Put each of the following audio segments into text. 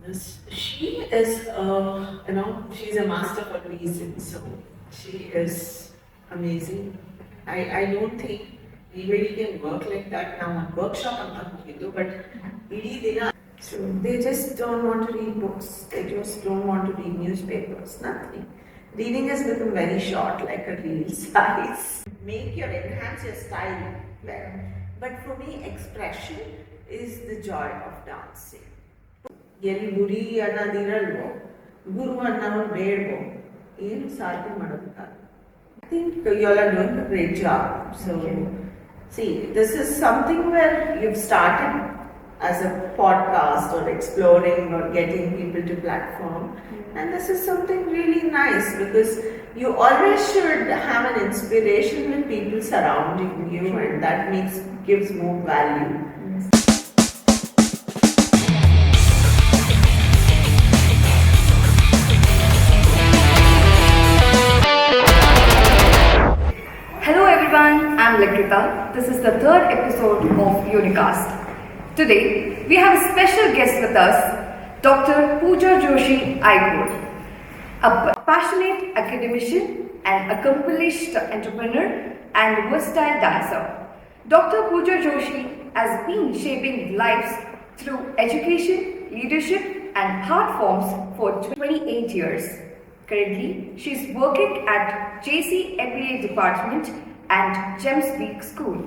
She is, she's a master for a reason. So she is amazing. I don't think anybody can work like that now on workshop ಅಂತ ಹೋಗಿದ್ದು, but ಇಡೀ ದಿನ. So they just don't want to read books. They just don't want to read newspapers. Nothing. Reading has become very short, like a reel size. Enhance your style better. But for me, expression is the joy of dancing. ಎಲ್ಲಿ ಗುರಿ ಅನ್ನೋದಿರಲ್ವೋ ಗುರು ಅನ್ನೋನು ಬೇಡವೋ ಏನು ಸಾಧನೆ ಮಾಡೋದಕ್ಕಾಗ I think you are doing a great job so see this is something where you started as a podcast or exploring or getting people to platform, and this is something really nice because you always should have an inspiration with people surrounding you, and that gives more value. Hello everyone, I'm Likhita. This is the third episode of Unicast. Today, we have a special guest with us, Dr. Pooja Joshi Igoor, a passionate academician, an accomplished entrepreneur, and versatile dancer. Dr. Pooja Joshi has been shaping lives through education, leadership, and art forms for 28 years. Currently, she is working at JC MBA Department and Gems Week School.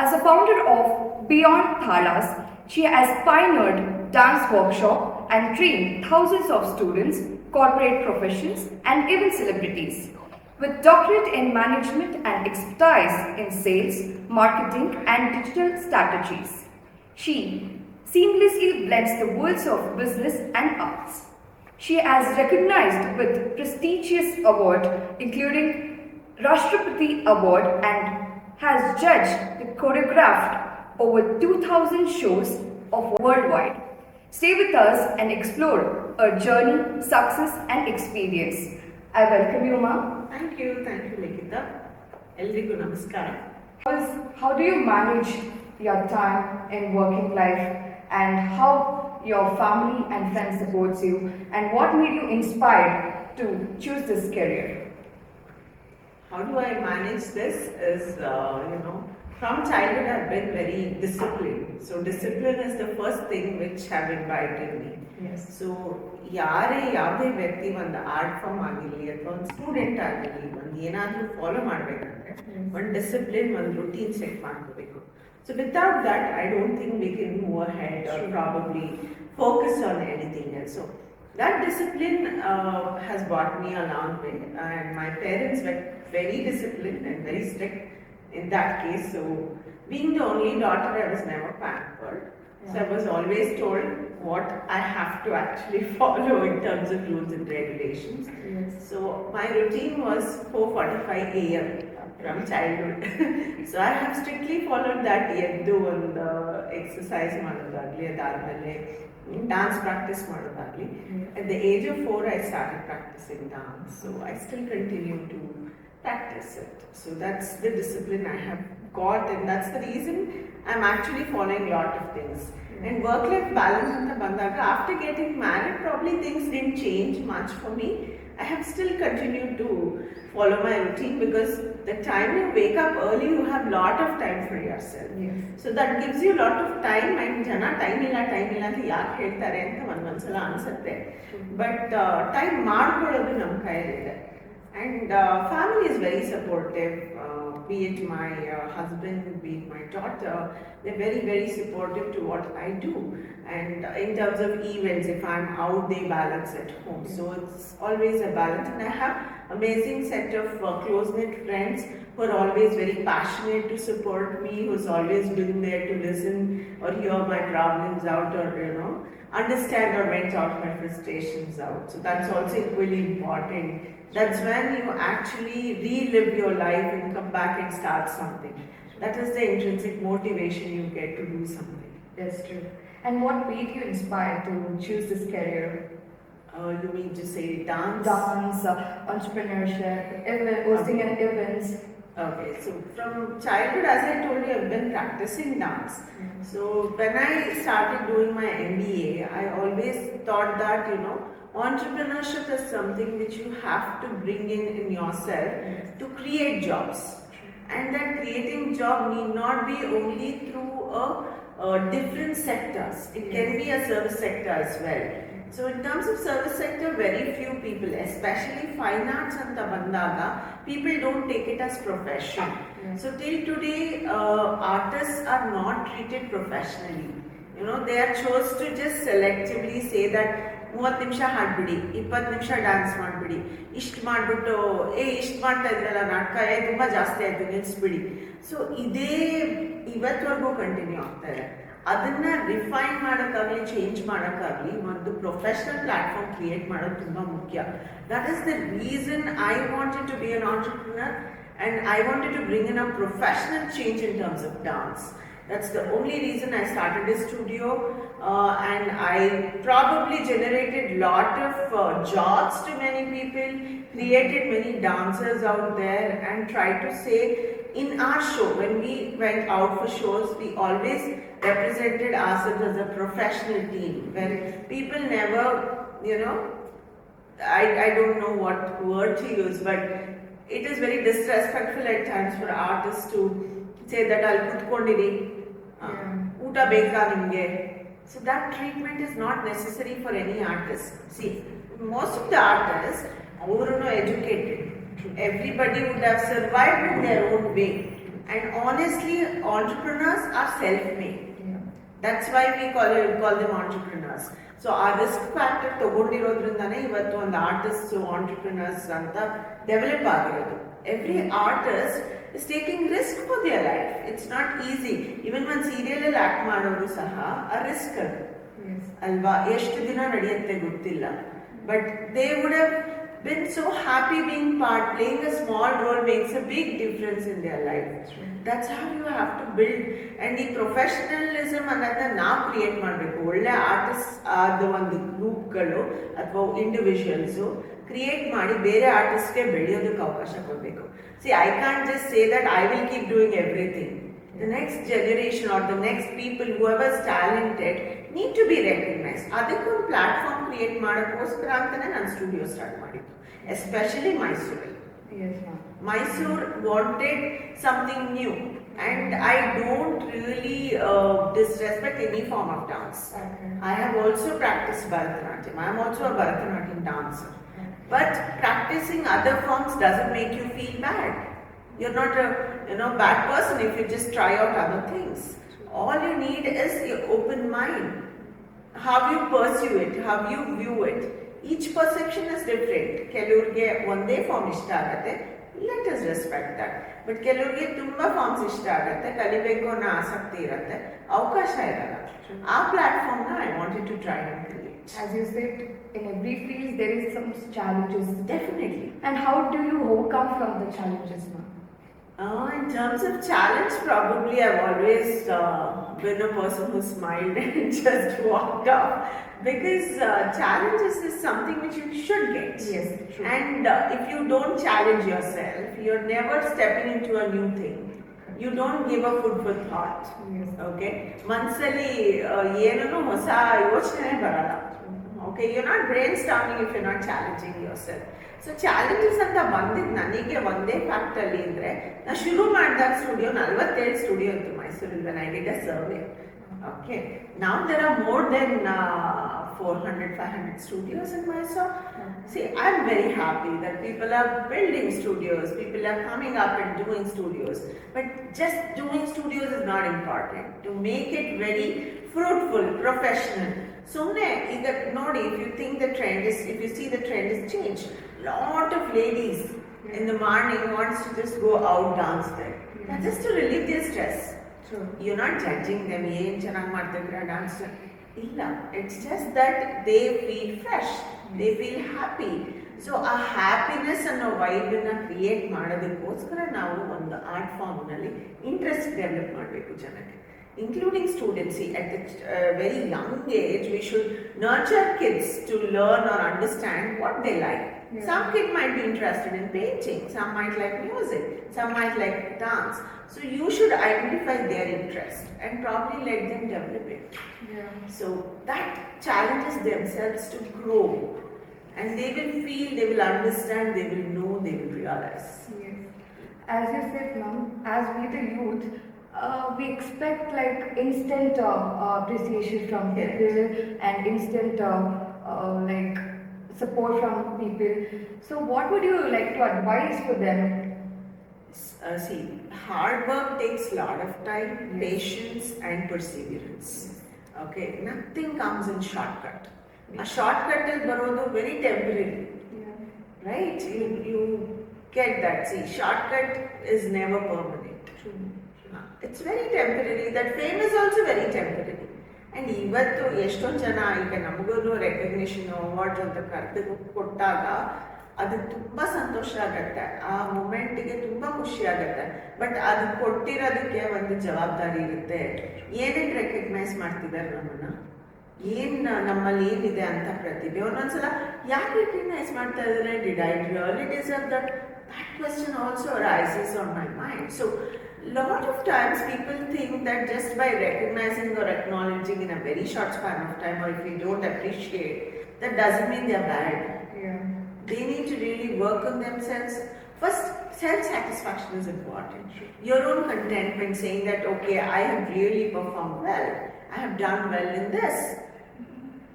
As a founder of Beyond Thalas, she has pioneered dance workshop and trained thousands of students, corporate professions, and even celebrities. With doctorate in management and expertise in sales, marketing, and digital strategies, she seamlessly blends the worlds of business and arts. She has recognized with prestigious awards including Rashtrapati Award and has judged the choreographed over 2,000 shows of worldwide. Stay with us and explore her journey, success and experience. I welcome you, Ma. Thank you, Likhita. Eldrigu namaskara. How do you manage your time in working life, and how your family and friends supports you, and what made you inspired to choose this career? How do I manage this is, from childhood I've been very disciplined. So discipline is the first thing which have imbibed me. Yes. So ಯಾವುದೇ ವ್ಯಕ್ತಿ ಒಂದು art form ಆಗಿರಲಿ ಅಥವಾ ಒಂದು student ಆಗಿರಲಿ ಒಂದು ಏನಾದರೂ follow ಮಾಡಬೇಕಂದ್ರೆ ಒಂದು ಡಿಸಿಪ್ಲಿನ್ ಒಂದು ರುಟೀನ್ ಸೆಟ್ ಮಾಡ್ಕೋಬೇಕು. So without that, I don't think we can move ahead or probably focus on anything else. So that discipline has brought me a long way, and my parents were very disciplined and very strict in that case. So being the only daughter, I was never pampered. So I was always told what I have to actually follow in terms of rules and regulations. Yes. So my routine was 4:45 a.m. from childhood. So I have strictly followed that. ಎದ್ದು ಒಂದು exercise ಮಾಡೋದಾಗಲಿ ಅದಾದಮೇಲೆ dance practice ಮಾಡೋದಾಗಲಿ. At the age of 4 I started practicing dance. So I still continue to practice it. So that's the discipline I have got, and that's the reason I'm actually following a lot of things. And work-life balance anta bandaga, after getting married, probably things didn't change much for me. I have still continued to follow my routine because the time you wake up early, you have lot of time for yourself. Yes. So that gives you lot of time, and jana time illa anta yaake ಹೇಳ್ತಾರೆ ಅಂತ ಒಂದೊಂದ್ಸಲ ಅನ್ಸುತ್ತೆ. But time ಮಾಡ್ಕೊಳ್ಳೋದು ನಮ್ಮ ಕೈಯಲ್ಲಿದೆ. And family is very supportive, be it my husband, be it my daughter, they're very, very supportive to what I do. And in terms of events, if I'm out, they balance at home. So it's always a balance. And I have amazing set of close-knit friends who are always very passionate to support me, who's always been there to listen or hear my problems out, or understand or vent out my frustrations out. So that's also equally important. That's when you actually relive your life and come back and start something. That is the intrinsic motivation you get to do something. That's true. And what made you inspired to choose this career? You mean to say dance? Dance, entrepreneurship, hosting and events. Okay, so from childhood, as I told you, I've been practicing dance. So when I started doing my MBA, I always thought that, entrepreneurship is something which you have to bring in yourself to create jobs. And that creating job need not be only through different sectors. It can be a service sector as well. So in terms of service sector, very few people, especially fine arts and bandaga, people don't take it as profession. So till today, artists are not treated professionally. They are chose to just selectively say that 30 ನಿಮಿಷ ಹಾಡ್ಬಿಡಿ 20 ನಿಮಿಷ dance ಮಾಡಿಬಿಡಿ ಇಷ್ಟು ಮಾಡಿಬಿಟ್ಟು ಇಷ್ಟು ಮಾಡ್ತಾ ಇದ್ರಲ್ಲ ನಾಟಕ ತುಂಬ ಜಾಸ್ತಿ ಆಯಿತು ನಿಲ್ಲಿಸ್ಬಿಡಿ. ಸೊ ಇದೇ ಇವತ್ತವರೆಗೂ ಕಂಟಿನ್ಯೂ ಆಗ್ತಾ ಇದೆ. ಅದನ್ನ ರಿಫೈನ್ ಮಾಡೋಕ್ಕಾಗಲಿ ಚೇಂಜ್ ಮಾಡೋಕ್ಕಾಗಲಿ ಒಂದು ಪ್ರೊಫೆಷನಲ್ ಪ್ಲಾಟ್ಫಾರ್ಮ್ ಕ್ರಿಯೇಟ್ ಮಾಡೋದು ತುಂಬ ಮುಖ್ಯ. That is the reason I wanted to be an entrepreneur and I wanted to bring in a professional change in terms of dance. That's the only reason I started a studio, and I probably generated lot of jobs to many people, created many dancers out there, and tried to say in our show, when we went out for shows, we always represented ourselves as a professional team, where people never, I don't know what word to use, but it is very disrespectful at times for artists to say that I'll kutkondiri uta beka nimge. So that treatment is not necessary for any artist. See, most of the artists are educated. Everybody would have survived in their own way. And honestly, entrepreneurs are self-made. That's why we call them entrepreneurs. So our risk factor ತಗೊಂಡಿರೋದ್ರಿಂದಾನೇ ಇವತ್ತು ಒಂದು artist entrepreneurs ಅಂತ develop ಆಗಿರೋದು. Every artist is taking risk for their life. It's not easy. Even ಒಂದು serial ಅಲ್ಲಿ act ಮಾಡೋರು ಸಹ ಆ ರಿಸ್ಕ್ ಅದು ಅಲ್ವಾ, ಎಷ್ಟು ದಿನ ನಡೆಯುತ್ತೆ ಗೊತ್ತಿಲ್ಲ. But they would have been so happy being part. Playing a small role makes a big difference in their life. That's how you have to build. And the professionalism ಅನ್ನೋದನ್ನ ನಾವು ಕ್ರಿಯೇಟ್ ಮಾಡಬೇಕು. ಒಳ್ಳೆ ಆರ್ಟಿಸ್ಟ್ ಆದ ಒಂದು ಗ್ರೂಪ್ಗಳು ಅಥವಾ individuals create ಮಾಡಿ ಬೇರೆ ಆರ್ಟಿಸ್ಟ್ಗೆ ಬೆಳೆಯೋದಕ್ಕೆ ಅವಕಾಶ ಕೊಡಬೇಕು. C I can just say that I will keep doing everything. The next generation or the next people, whoever is talented, need to be recognized. ಅದಕ್ಕೊಂದು ಪ್ಲಾಟ್ಫಾರ್ಮ್ ಕ್ರಿಯೇಟ್ ಮಾಡೋಕ್ಕೋಸ್ಕರ ಅಂತಾನೆ ನಾನು ಸ್ಟುಡಿಯೋ ಸ್ಟಾರ್ಟ್ ಮಾಡಿದ್ದು, ಎಸ್ಪೆಷಲಿ ಮೈಸೂರಲ್ಲಿ. Mysore wanted something new, and I don't really disrespect any form of dance. I have also practiced Bharatanatyam. I am also a Bharatanatyam dancer. But practicing other forms doesn't make you feel bad. You're not a bad person if you just try out other things. All you need is your open mind. How you pursue it, how you view it. Each perception is different. ಕೆಲವ್ರಿಗೆ ಒಂದೇ form ಇಷ್ಟ ಆಗುತ್ತೆ, let us respect that. But ಕೆಲವ್ರಿಗೆ ತುಂಬಾ forms ಇಷ್ಟ ಆಗುತ್ತೆ, ಕಲಿಬೇಕು ಅನ್ನೋ ಆಸಕ್ತಿ ಇರುತ್ತೆ, ಅವಕಾಶ ಇರಲ್ಲ. ಆ ಪ್ಲಾಟ್ಫಾರ್ಮ್ ನ I wanted to try and create. As you said, in every field there is some challenges. Definitely. And how do you overcome from the challenges, ma'am? In terms of challenge, probably I've always been a person who smiled and just walked off, because challenges is something which you should get. Yes, true. And if you don't challenge yourself, you're never stepping into a new thing. You don't give a food for thought. Yes. Okay? ಮನಸ್ಸಲ್ಲಿ ಏನೋ ಹೊಸ ಯೋಚನೆ ಬರಲ್ಲ. Okay, you're not brainstorming if you're not challenging yourself. So challenges ಅಂತ ಬಂದಿದ್ದು ನನಗೆ ಒಂದೇ fact ಅಲ್ಲಿ ಅಂದ್ರೆ, ನಾ ಶುರು ಮಾಡಿದಾಗ ಸ್ಟುಡಿಯೋ 47 ಸ್ಟುಡಿಯೋ ಇತ್ತು ಮೈಸೂರಲ್ಲಿ when I did a survey. Okay, now there are more than 400-500 studios in Mysore. See, I'm very happy that people are building studios, people are coming up and doing studios. But just doing studios is not important. To make it very fruitful, professional. ಸುಮ್ಮನೆ ಈಗ ನೋಡಿ, if you think the trend is, if you see the trend is changed, lot of ladies in the morning wants to just go out dance there. That's just to relieve their stress. True. You're not judging them, ಏನ್ ಚೆನ್ನಾಗಿ ಮಾಡ್ತಿದ್ರ dance ಇಲ್ಲ. It's just that they feel fresh, they feel happy. So ಆ happiness ಅನ್ನೋ ವೈಬನ್ನ create ಮಾಡೋದಕ್ಕೋಸ್ಕರ ನಾವು ಒಂದು art ಫಾರ್ಮ್ನಲ್ಲಿ interest develop ಮಾಡಬೇಕು ಜನಕ್ಕೆ. including students. See, at the very young age, we should nurture kids to learn or understand what they like. Yeah. Some kid might be interested in painting, some might like music, some might like dance. So you should identify their interest and probably let them develop it. Yeah. So that challenges themselves to grow, and they will feel, they will understand, they will know, they will realize. Yes. As you said, ma'am, as we the youth, we expect like instant appreciation from Yes. people and instant like support from people. So, what would you like to advise for them? See, hard work takes a lot of time, patience, and perseverance. Okay, nothing comes in shortcut. A shortcut is barodo very temporary, Yeah. right? You get that. See, shortcut is never permanent. True. It's very temporary. That fame is also very temporary. And ಇವತ್ತು ಎಷ್ಟೊಂದು ಜನ ಈಗ ನಮಗೂ recognition awards ಅಂತ ಕರೆದು ಕೊಟ್ಟಾಗ ಅದು ತುಂಬ ಸಂತೋಷ ಆಗತ್ತೆ, ಆ ಮೂಮೆಂಟ್ಗೆ ತುಂಬ ಖುಷಿ ಆಗತ್ತೆ. ಬಟ್ ಅದು ಕೊಟ್ಟಿರೋದಕ್ಕೆ ಒಂದು ಜವಾಬ್ದಾರಿ ಇರುತ್ತೆ. ಏನೇನು ರೆಕಗ್ನೈಸ್ ಮಾಡ್ತಿದ್ದಾರೆ ನಮ್ಮನ್ನ, ಏನು ನಮ್ಮಲ್ಲಿ ಏನಿದೆ ಅಂತ ಪ್ರತಿಭೆ. ಒಂದೊಂದ್ಸಲ ಯಾಕೆ ರೆಕಗ್ನೈಸ್ ಮಾಡ್ತಾ ಇದ್ದಾರೆ, did I really deserve that? That question also arises on my mind. So, lot of times people think that just by recognizing or acknowledging in a very short span of time, or if we don't appreciate, that doesn't mean they're bad. Yeah. They need to really work on themselves. First, self-satisfaction is important. Your own contentment, saying that, okay, I have really performed well, I have done well in this.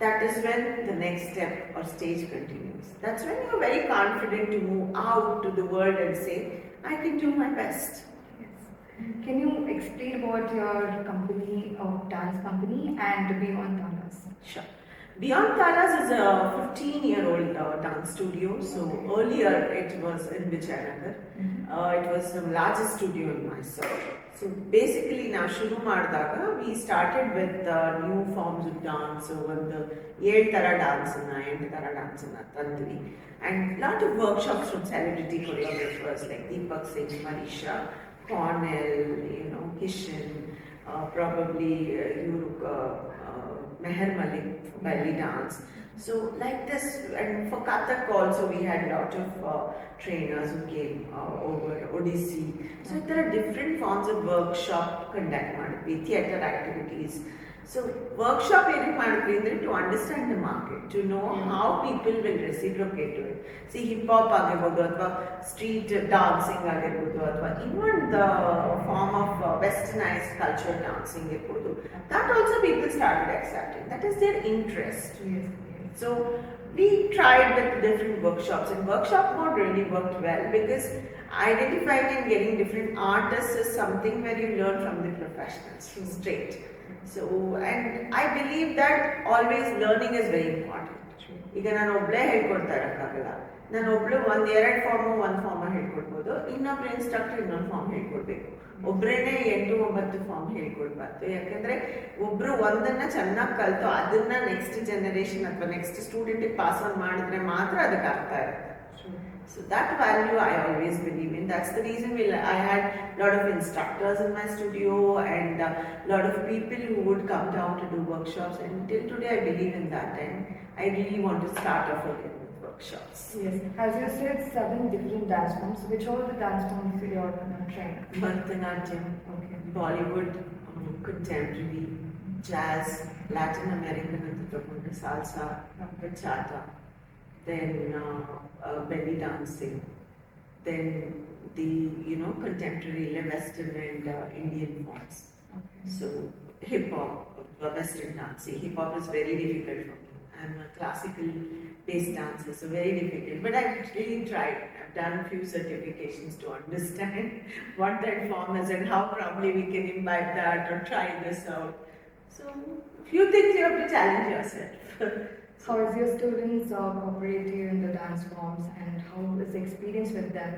That is when the next step or stage continues. That's when you're very confident to move out to the world and say, I can do my best. Yes. Can you explain about your company, dance company, and Beyond Talas? Sure. Beyond Talas is a 15-year-old dance studio. So earlier it was in Vijayanagar. It was the largest studio in Mysore. So basically now shuru ಮಾಡಿದಾಗ we started with new forms of dance. So ಒಂದು 7 ತರ dance ಅನ್ನ 8 ತರ dance ಅನ್ನ ತಂದ್ವಿ, and lot of workshops from celebrity choreographers like Deepak Singh, Marisha, Cornell, Kishan, probably Meher Malik for belly dance. So like this, and for Kathak also we had a lot of trainers who came over, Odissi. So there are different forms of workshop conduct ಮಾಡಿದ್ವಿ, theatre activities. So workshop ಏನಕ್ಕೆ ಮಾಡಿದ್ವಿ ಅಂದರೆ to understand the market, to know how people will reciprocate to it. See, hip hop ಆಗಿರ್ಬೋದು ಅಥವಾ street dancing ಆಗಿರ್ಬೋದು ಅಥವಾ even the form of westernized culture dancing ಇರ್ಬೋದು, that also people started accepting. That is their interest. Yes. So we tried with different workshops, and workshop mode really worked well because identifying and getting different artists is something where you learn from the professionals straight. So, and I believe that always learning is very important. ಈಗ ನಾನು ಒಬ್ಬಳೇ ಹೇಳ್ಕೊಡ್ತಾ ಇರೋಕ್ಕಾಗಲ್ಲ. ನಾನು ಒಬ್ಳು ಒಂದು form ಹೇಳ್ಕೊಡ್ಬೋದು, ಇನ್ನೊಬ್ರು instructor ಇನ್ನೊಂದು form ಹೇಳ್ಕೊಡ್ಬೇಕು. ಒಬ್ಬರೇನೆ 8-9 ಫಾರ್ಮ್ ಹೇಳ್ಕೊಡ್ಬಾರ್ದು. ಯಾಕಂದ್ರೆ ಒಬ್ರು ಒಂದನ್ನ ಚೆನ್ನಾಗಿ ಕಲ್ತು ಅದನ್ನ ನೆಕ್ಸ್ಟ್ ಜನರೇಷನ್ ಅಥವಾ ನೆಕ್ಸ್ಟ್ ಸ್ಟೂಡೆಂಟ್ಗೆ ಪಾಸ್ ಆನ್ ಮಾಡಿದ್ರೆ ಮಾತ್ರ ಅದಕ್ಕೆ ಅರ್ಥ ಇರುತ್ತೆ. So that value I always believe in. That's the reason I had a lot of instructors in my studio and a lot of people who would come down to do workshops, and till today I believe in that, and I really want to start off again with workshops. Yes. As you said, 7 different dance forms. Which all the dance forms you are trying? Bharatanatyam, Bollywood, contemporary, jazz, Latin American, salsa, bachata, then belly dancing, then the contemporary Western and Indian forms. Okay. So hip hop, Western dancing. Hip hop is very difficult for me. I'm a classical based dancer, so very difficult. But I've really tried. I've done a few certifications to understand what that form is and how probably we can imbibe that or try this out. So few things you have to challenge yourself. How is your students cooperate you in the dance forms, and how is the experience with them?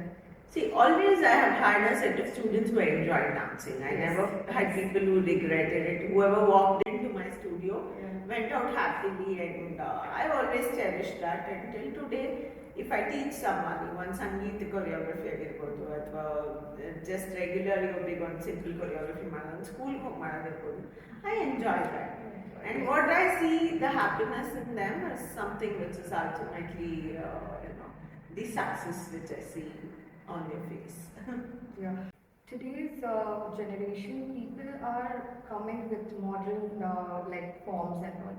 See, always I have had a set of students who enjoyed dancing. I never had people who regretted it. Whoever walked into my studio went out happily, and I've always cherished that until today. if I teach someone, one Sangeet choreography ಆಗಿರ್ಬೋದು ಅಥವಾ just regularly ಒಬ್ರಿಗೆ ಒಂದು simple choreography ಮಾಡೋದು ಸ್ಕೂಲ್ಗೆ ಹೋಗಿ ಮಾಡೋದಿರ್ಬೋದು, I enjoy that. And what I see, the happiness in them is something which is ultimately, the success which I see on their face. Yeah. Today's generation, people are coming with modern like forms and all.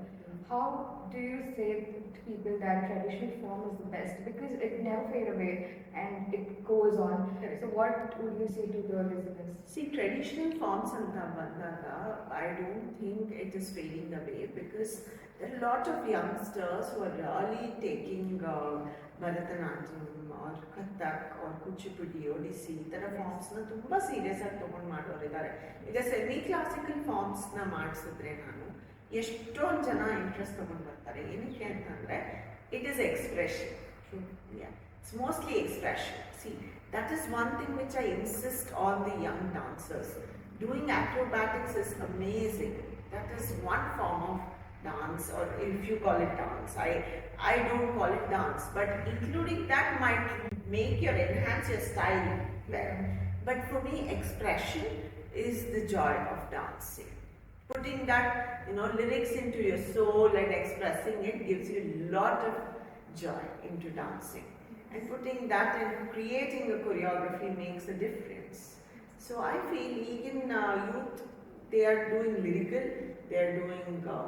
How do you say to people that traditional form is the best because it never fade away and it goes on? Correct. So what would you say to the listeners? See, traditional forms anta bandaga, I don't think it is fading away because there are a lot of youngsters who are really taking Bharatanatyam or Kathak or Kuchipudi, Odissi, ಈ ಥರ ಫಾರ್ಮ್ಸ್ನ ತುಂಬ serious ಆಗಿ ತೊಗೊಂಡು ಮಾಡೋರಿದ್ದಾರೆ. ಈಗ semi classical ಫಾರ್ಮ್ಸ್ನ ಮಾಡಿಸಿದ್ರೆ ನಾನು ಎಷ್ಟೊಂದು ಜನ ಇಂಟ್ರೆಸ್ಟ್ ತೊಗೊಂಡು ಬರ್ತಾರೆ. ಏನಕ್ಕೆ ಅಂತಂದರೆ it is expression. It's mostly expression. See, that is one thing which I insist on the young dancers. Doing acrobatics is amazing. That is one form of dance, or if you call it dance. I don't call it dance, but including that might enhance your style better. But for me, expression is the joy of dancing. Putting that, lyrics into your soul and expressing it gives you a lot of joy into dancing. And putting that and creating a choreography makes a difference. So I feel even youth, they are doing lyrical, they are doing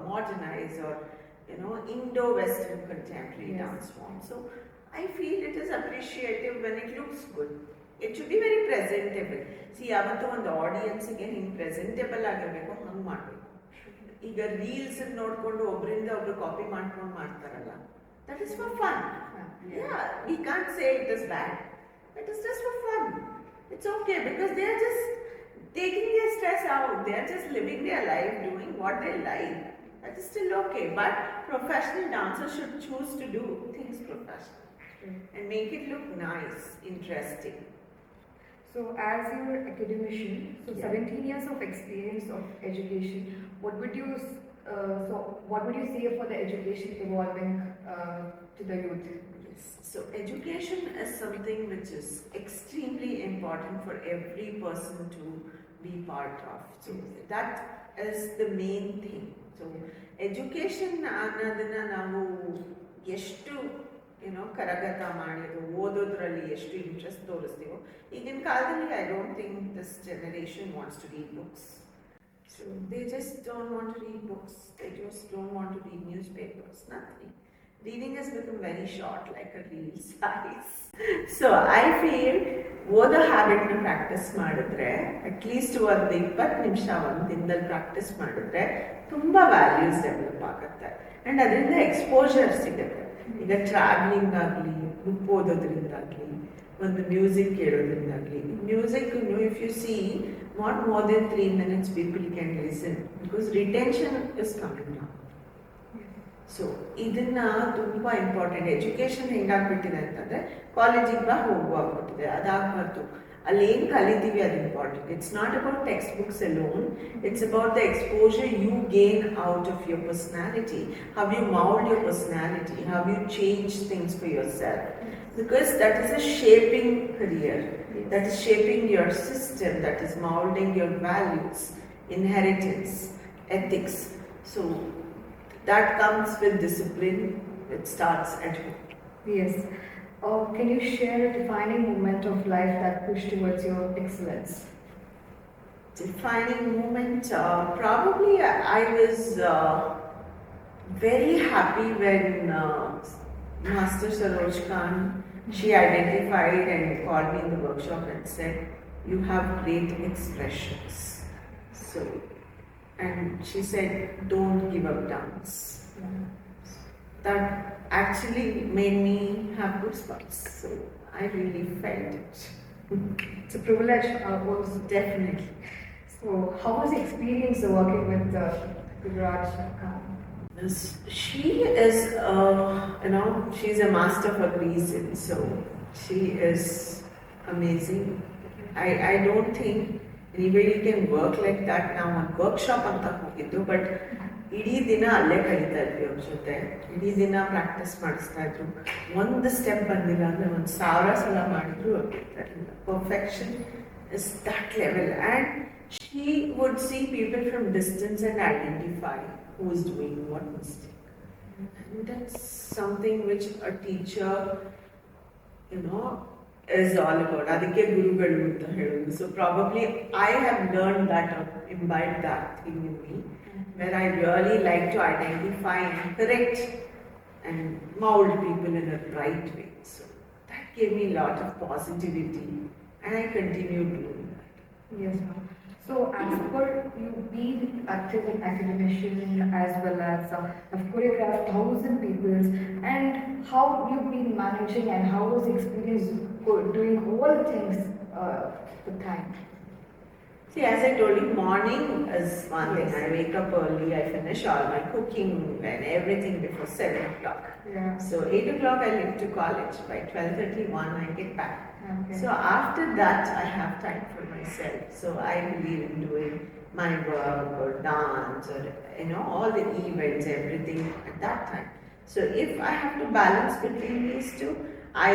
modernized or Indo-Western contemporary dance form. So I feel it is appreciative when it looks good. It should be very presentable. See, yavattu ಒಂದು ಆಡಿಯನ್ಸ್ಗೆ ಹಿಂಗೆ presentable ಆಗಿರಬೇಕು, ಹಂಗೆ ಮಾಡಬೇಕು. ಈಗ reels ನೋಡ್ಕೊಂಡು ಒಬ್ಬರಿಂದ ಒಬ್ರು copy ಮಾಡ್ಕೊಂಡು ಮಾಡ್ತಾರಲ್ಲ, that is for fun. Yeah, we can't say it is bad. It is just for fun. It's okay because they are just taking their stress out. They are just living their life, doing what they like. That is still okay. But professional dancers should choose to do things professional and make it look nice, interesting. So as your academician, 17 years of experience of education, what would you say for the education evolving to the youth? So education is something which is extremely important for every person to be part of. So that is the main thing. So education ಅನ್ನೋದನ್ನ ನಾವು ಎಷ್ಟು ಕರಗತ ಮಾಡಿದ್ದು, ಓದೋದ್ರಲ್ಲಿ ಎಷ್ಟು interest ತೋರಿಸ್ತೀವೋ, ಈಗಿನ ಕಾಲದಲ್ಲಿ I don't think this generation wants to read books. So they just don't want to read books. They just don't want to read newspapers, nothing. Reading has become very short, like a reel size. So I feel ಓದೋ ಹ್ಯಾಬಿಟ್ನ practice ಮಾಡಿದ್ರೆ, at least ಒಂದು 20 ನಿಮಿಷ ಒಂದು ದಿನದಲ್ಲಿ practice ಮಾಡಿದ್ರೆ ತುಂಬ values develop ಆಗುತ್ತೆ and ಅದರಿಂದ ಎಕ್ಸ್ಪೋಜರ್ ಸಿಗುತ್ತೆ. ಈಗ ಟ್ರಾವೆಲಿಂಗ್ ಆಗಲಿ, ಬುಕ್ ಓದೋದ್ರಿಂದಾಗಲಿ, ಒಂದು ಮ್ಯೂಸಿಕ್ ಕೇಳೋದ್ರಿಂದಾಗಲಿ. Music, if you see, not more then 3 minutes people can listen because retention is coming down. So ಇದನ್ನ ತುಂಬ ಇಂಪಾರ್ಟೆಂಟ್. ಎಜುಕೇಷನ್ ಹೆಂಗಾಗ್ಬಿಟ್ಟಿದೆ ಅಂತಂದರೆ ಕಾಲೇಜಿಗೆ ಹೋಗುವಾಗ್ಬಿಟ್ಟಿದೆ, ಅದಾಗಬಾರ್ದು. ಅಲ್ಲಿ ಏನು ಕಲಿತೀವಿ ಅದು important. It's not about textbooks alone, it's about the exposure you gain out of your personality, how you mould your personality, how you change things for yourself. Because that is a shaping career, that is shaping your system, that is molding your values, inheritance, ethics. So that comes with discipline. It starts at home. Yes. Can you share a defining moment of life that pushed towards your excellence? Defining moment, probably I was very happy when Master Saroj Khan, she identified and called me in the workshop and said, you have great expressions. So, and she said, don't give up dance. That actually made me have goosebumps. So I really felt it. It's a privilege, was Definitely. So how was the experience working with Gujarat Khan? She is, she's a master for a reason. So she is amazing. I don't think anybody can work like that now on workshop anta hogiddu, but ಇಡೀ ದಿನ ಅಲ್ಲೇ ಕಳೀತಾ ಇದ್ವಿ ಅವ್ರ ಜೊತೆ, ಇಡೀ ದಿನ practice ಮಾಡಿಸ್ತಾ ಇದ್ರು. ಒಂದು ಸ್ಟೆಪ್ ಬಂದಿಲ್ಲ ಅಂದರೆ 1,000 ಸಲ ಮಾಡಿದ್ರು ಅವ್ರು ಬಿಡ್ತಾ ಇರಲಿಲ್ಲ. Perfection is that level. And she would C people from distance and identify who is doing what mistake. And that's something which a teacher, you know, is all about. ಅದಕ್ಕೆ ಗುರುಗಳು ಅಂತ ಹೇಳೋದು. So probably I have learned that or imbibed that thing in me, where I really like to identify and correct and mold people in a right way. So that gave me a lot of positivity, and I continue doing that. Yes, ma'am. So, as per you being active in Academician as well as have choreographed 1,000 people, and how you've been managing and how was the experience doing all the things the time? See, as I told you, morning is one thing. I wake up early, I finish all my cooking and everything before 7 o'clock. Yeah. So 8 o'clock I leave to college. By 12:31 I get back. Okay. So after that I have time for myself. So I believe in doing my work or dance or all the events, everything at that time. So if I have to balance between these two, I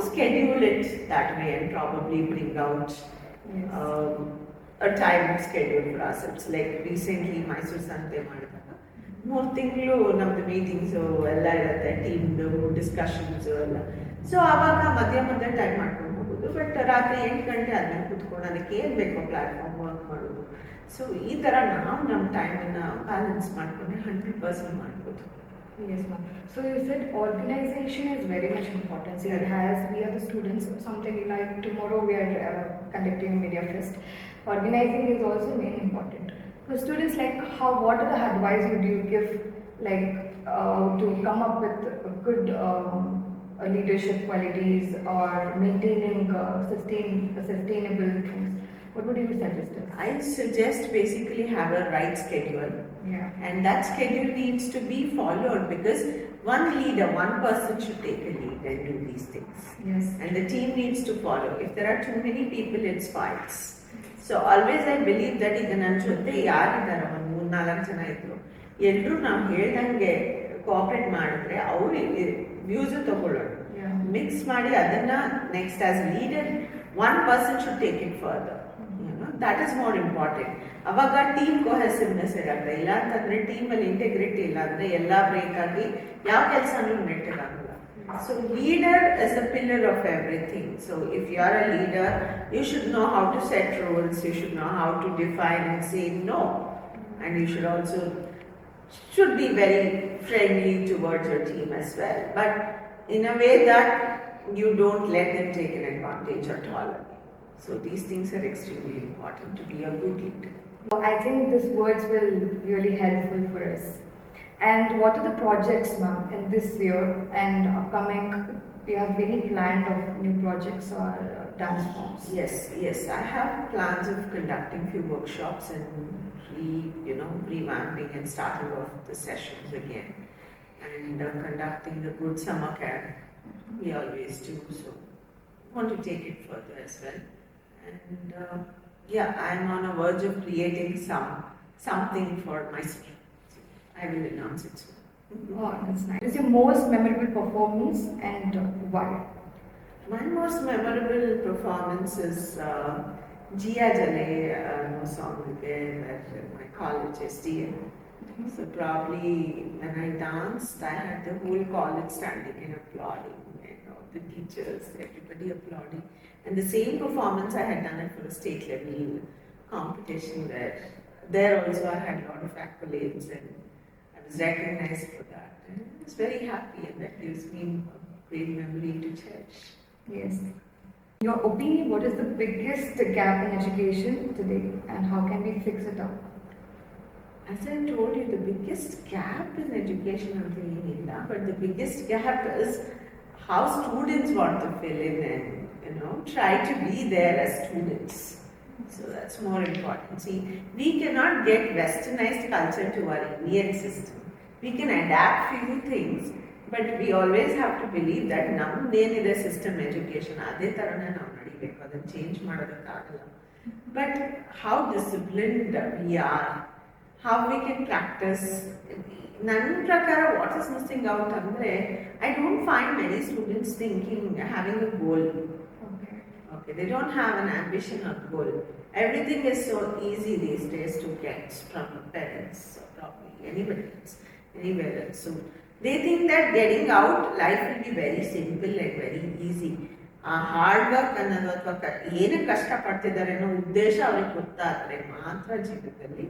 schedule it that way and probably bring out Yes. A time schedule for ourselves. Like recently Mysore Sante ಮಾಡಿದಾಗ 3 ತಿಂಗಳು ನಮ್ದು meetings ಎಲ್ಲ ಇರುತ್ತೆ, ಟೀಮ್ದು discussions ಎಲ್ಲ. So ಆವಾಗ ಮಧ್ಯ time ಮಾಡ್ಕೊಂಡು ಹೋಗೋದು. ಬಟ್ ರಾತ್ರಿ 8 ಗಂಟೆ ಆದ್ಮೇಲೆ ಕೂತ್ಕೊಂಡು ಅದಕ್ಕೆ ಏನು ಬೇಕೋ ಪ್ಲಾಟ್ಫಾರ್ಮ್ ವರ್ಕ್ ಮಾಡೋದು. ಸೊ ಈ ಥರ ನಾವು ನಮ್ಮ ಟೈಮನ್ನು ಬ್ಯಾಲೆನ್ಸ್ ಮಾಡ್ಕೊಂಡ್ರೆ 100% ಮಾಡ್ಬೋದು. Yes, ma'am. So you said organization is very much important. So we are the students, something like tomorrow we are conducting a media fest. Organizing is also very important. For students, like what are the advice would you give, like to come up with good leadership qualities or maintaining sustainable things? What would you suggest us? I suggest basically have a right schedule. Yeah. And that schedule needs to be followed, because one leader, one person should take a lead and do these things. Yes. And the team needs to follow. If there are too many people, it's fights. So always I believe that ಈಗ ನನ್ನ ಜೊತೆ ಯಾರಿದ್ದಾರೆ ಒಂದು 3-4 ಜನ ಇದ್ರು, ಎಲ್ಲರೂ ನಾವು ಹೇಳ್ದಂಗೆ ಕೋಆಪರೇಟ್ ಮಾಡಿದ್ರೆ ಅವರು ವ್ಯೂಸು ತಗೊಳ್ಳೋಣ. ಮಿಕ್ಸ್ ಮಾಡಿ ಅದನ್ನ next as leader one person should take it further. That is more important. ಅವಾಗ ಟೀಮ್ ಕೊಹೆಸಿವ್ನೆಸ್ ಇರುತ್ತೆ. ಇಲ್ಲ ಅಂತಂದ್ರೆ ಟೀಮಲ್ಲಿ ಇಂಟೆಗ್ರಿಟಿ ಇಲ್ಲ ಅಂದ್ರೆ ಎಲ್ಲ ಬ್ರೇಕ್ ಆಗಿ ಯಾವ ಕೆಲಸನೂ ನೆಟ್ಟಗಾಗಲ್ಲ. So leader is the pillar of everything. So if you are a leader, you should know how to set rules, you should know how to define and say no, and you should also should be very friendly towards your team as well, but in a way that you don't let them take an advantage at all. So these things are extremely important to be a good leader. I think these words will really helpful for us. And what are the projects, ma'am, in this year and upcoming? Do you have any plan of new projects or dance forms? Yes, I have plans of conducting few workshops and revamping and starting off the sessions again, and conducting the good summer camp. We always do, so want to take it further as well. And I'm on a verge of creating something for Mysore. So I will announce it soon. Oh, that's nice. What is your most memorable performance and why? My most memorable performance is Jia Jale song at my college SDM. So probably when I danced, I had the whole college standing and applauding, the teachers, everybody applauding. And the same performance I had done it for a state level competition where there also I had a lot of accolades and I was recognized for that. And I was very happy, and that gives me a great memory to cherish. Yes. In your opinion, what is the biggest gap in education today and how can we fix it up? As I told you, the biggest gap in education but the biggest gap is how students want to fill in and try to be there as students. So that's more important. See, we cannot get westernized culture to our Indian system. We can adapt few things, but we always have to believe that ನಮ್ದೇನಿದೆ system education ಅದೇ ಥರನೇ ನಾವು ನಡಿಬೇಕು, ಅದನ್ನು change ಮಾಡೋದಕ್ಕಾಗಲ್ಲ. But how disciplined we are how we can practice. ನನ್ನ ಪ್ರಕಾರ what is missing out ಅಂದರೆ I don't find many students thinking having a goal. Okay, they don't have an ambition or goal. Everything is so easy these days to get from parents or probably anybody else, anywhere else. So they think that getting out, life will be very simple and very easy. ಆ hard work ಅನ್ನೋದು ಅಥವಾ ಏನು ಕಷ್ಟಪಡ್ತಿದ್ದಾರೆ ಅನ್ನೋ ಉದ್ದೇಶ ಅವ್ರಿಗೆ ಗೊತ್ತಾದರೆ ಮಾತ್ರ ಜೀವಿತದಲ್ಲಿ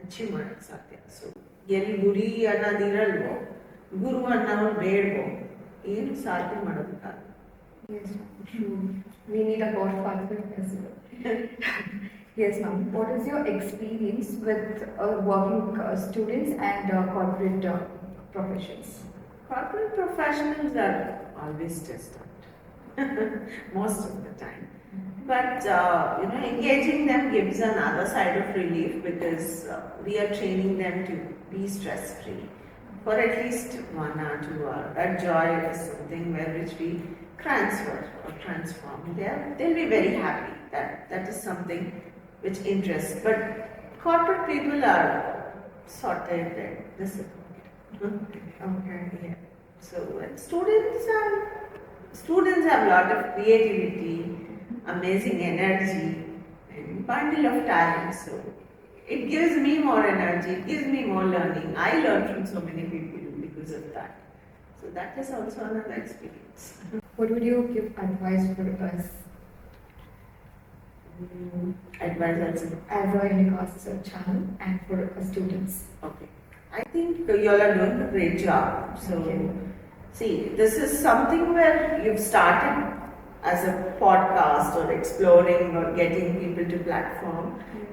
ಅಚೀವ್ ಮಾಡೋಕ್ಕೆ ಸಾಧ್ಯ. ಸೊ ಎಲ್ಲಿ ಗುರಿ ಅನ್ನೋದಿರಲ್ವೋ, ಗುರು ಅನ್ನೋರು ಬೇಡವೋ, ಏನು ಸಾಧನೆ ಮಾಡೋದಕ್ಕಾಗಲ್ಲ. Yes, true. We need a godfather as well. Yes, ma'am. What is your experience with working students and corporate professions? Corporate professionals are always stressed out most of the time. But engaging them gives another side of relief because we are training them to be stress-free for at least 1 or 2 hours. That joy is something which we transfer or transform. They'll be very happy. That is something which interests. But corporate people are sorted and disciplined. Okay. Yeah. So students have a lot of creativity, amazing energy, and bundle of talent. So it gives me more energy, it gives me more learning. I learn from so many people because of that. So that is also another experience. What would you give advice for us Advice also. as a unicast channel and for students? Okay. I think you all are doing a great job. So, Okay. see, this is something where you've started as a podcast or exploring or getting people to platform.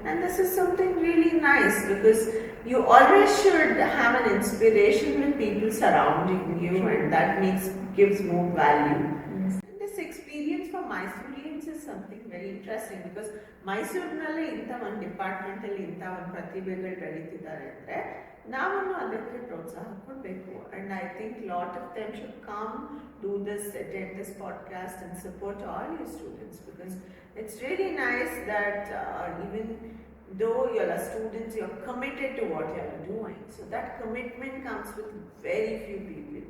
And this is something really nice because you always should have an inspiration with people surrounding you, and that gives more value. Yes. And this experience for Mysoreans is something very interesting because ಮೈಸೂರಿನಲ್ಲಿ ಇಂಥ ಒಂದು ಡಿಪಾರ್ಟ್ಮೆಂಟಲ್ಲಿ ಇಂಥ ಒಂದು ಪ್ರತಿಭೆಗಳು ಬೆಳೀತಿದ್ದಾರೆ ಅಂದರೆ ನಾವು ಅದಕ್ಕೆ ಪ್ರೋತ್ಸಾಹ ಕೊಡಬೇಕು. And I think lot of them should come do this, attend this podcast and support all your students because it's really nice that even though you're a student, you're committed to what you're doing. So that commitment comes with very few people.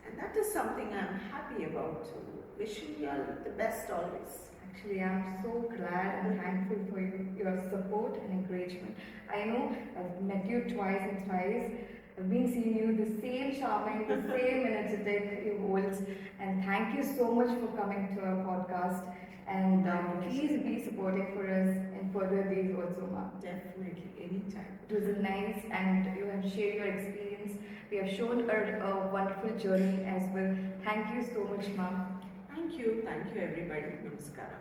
And that is something I'm happy about. So wishing you all the best always. Actually, I'm so glad and thankful for your support and encouragement. I know I've met you twice and thrice. I've been seeing you the same charming, the same energetic you hold. And thank you so much for coming to our podcast. And please be supporting for us in further days also, ma'am. Definitely, anytime. It was nice, and you have shared your experience. We have shown a wonderful journey as well. Thank you so much, ma'am. Thank you everybody. Namaskara.